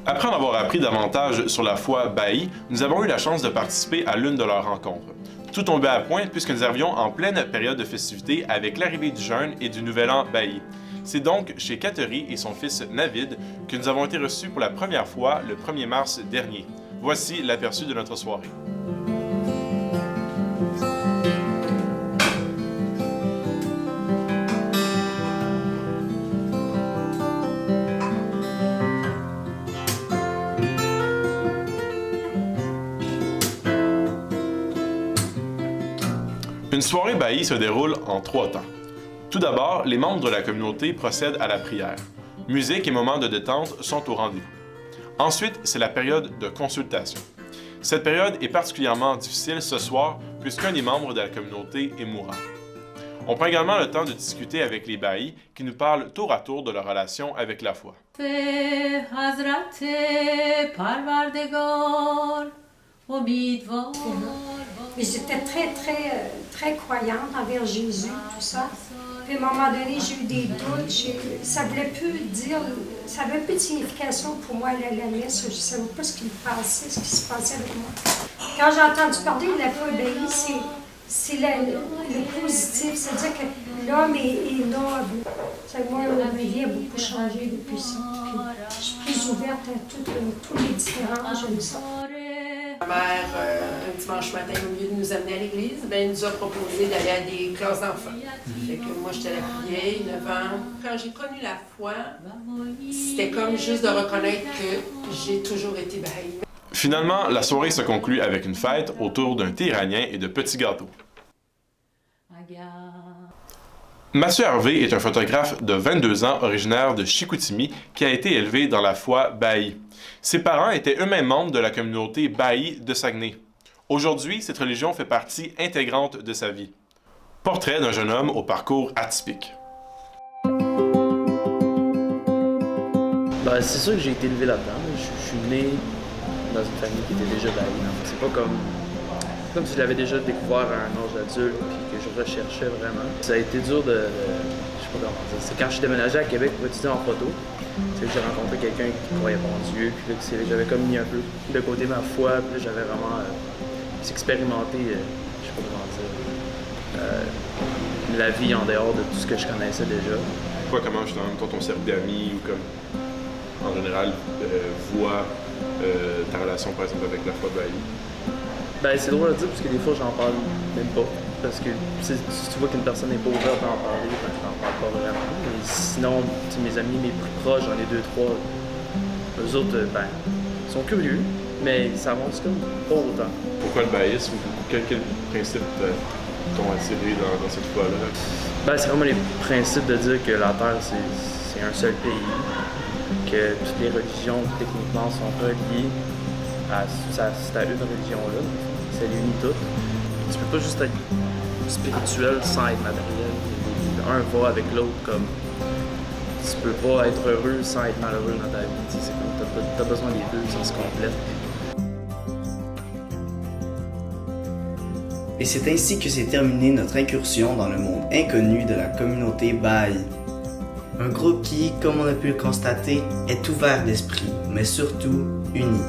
Après en avoir appris davantage sur la foi Baha'i, nous avons eu la chance de participer à l'une de leurs rencontres. Tout tombait à point puisque nous arrivions en pleine période de festivités avec l'arrivée du jeûne et du Nouvel An Baha'i. C'est donc chez Kateri et son fils Navid que nous avons été reçus pour la première fois le 1er mars dernier. Voici l'aperçu de notre soirée. Une soirée Baha'i se déroule en 3 temps. Tout d'abord, les membres de la communauté procèdent à la prière. Musique et moments de détente sont au rendez-vous. Ensuite, c'est la période de consultation. Cette période est particulièrement difficile ce soir puisqu'un des membres de la communauté est mourant. On prend également le temps de discuter avec les Baha'i qui nous parlent tour à tour de leur relation avec la foi. Mais j'étais très croyante envers Jésus, tout ça. Puis à un moment donné, j'ai eu des doutes. Ça n'avait plus de signification pour moi, la messe. Je ne savais pas ce qui se passait avec moi. Quand j'ai entendu parler de la foi Baha'i, c'est le positif. C'est-à-dire que l'homme est noble. Moi, ma vie a beaucoup changé depuis ça. Puis, je suis plus ouverte à tous les différents. J'aime ça. Ma mère, un dimanche matin, au lieu de nous amener à l'église, elle nous a proposé d'aller à des classes d'enfants. Fait que moi, j'étais la vieille, 9 ans. Quand j'ai connu la foi, c'était comme juste de reconnaître que j'ai toujours été Baha'i. Finalement, la soirée se conclut avec une fête autour d'un thé iranien et de petits gâteaux. Mathieu Hervé est un photographe de 22 ans originaire de Chicoutimi qui a été élevé dans la foi Baha'i. Ses parents étaient eux-mêmes membres de la communauté Baha'i de Saguenay. Aujourd'hui, cette religion fait partie intégrante de sa vie. Portrait d'un jeune homme au parcours atypique. C'est sûr que j'ai été élevé là-dedans. Je suis né dans une famille qui était déjà Baha'i. C'est pas comme si je l'avais déjà découvert à un âge adulte et que je recherchais vraiment. Ça a été dur je sais pas comment dire. C'est quand je suis déménagé à Québec pour étudier en photo. C'est que j'ai rencontré quelqu'un qui croyait pas en Dieu, puis là, j'avais comme mis un peu de côté ma foi, puis là, j'avais vraiment expérimenté, je sais pas comment dire, la vie en dehors de tout ce que je connaissais déjà. Comment justement, ton cercle d'amis ou comme en général voit ta relation par exemple avec la foi Baha'i? C'est drôle à dire parce que des fois j'en parle même pas. Parce que si tu vois qu'une personne n'est pas ouverte à en parler, je n'en parle pas vraiment. Mais sinon, mes amis, mes plus proches, j'en ai 2-3, eux autres, sont curieux, mais ça avance comme pas autant. Pourquoi le bahaïsme? Quels principes t'ont attiré dans cette foi-là? C'est vraiment les principes de dire que la Terre, c'est un seul pays, que toutes les religions, techniquement, sont reliées à une religion-là. Ça les unit toutes. Tu peux pas juste être spirituel sans être matériel. Un va avec l'autre, comme tu peux pas être heureux sans être malheureux dans ta vie. C'est comme t'as besoin des deux, ça se complète. Et c'est ainsi que s'est terminée notre incursion dans le monde inconnu de la communauté Baha'i. Un groupe qui, comme on a pu le constater, est ouvert d'esprit, mais surtout uni.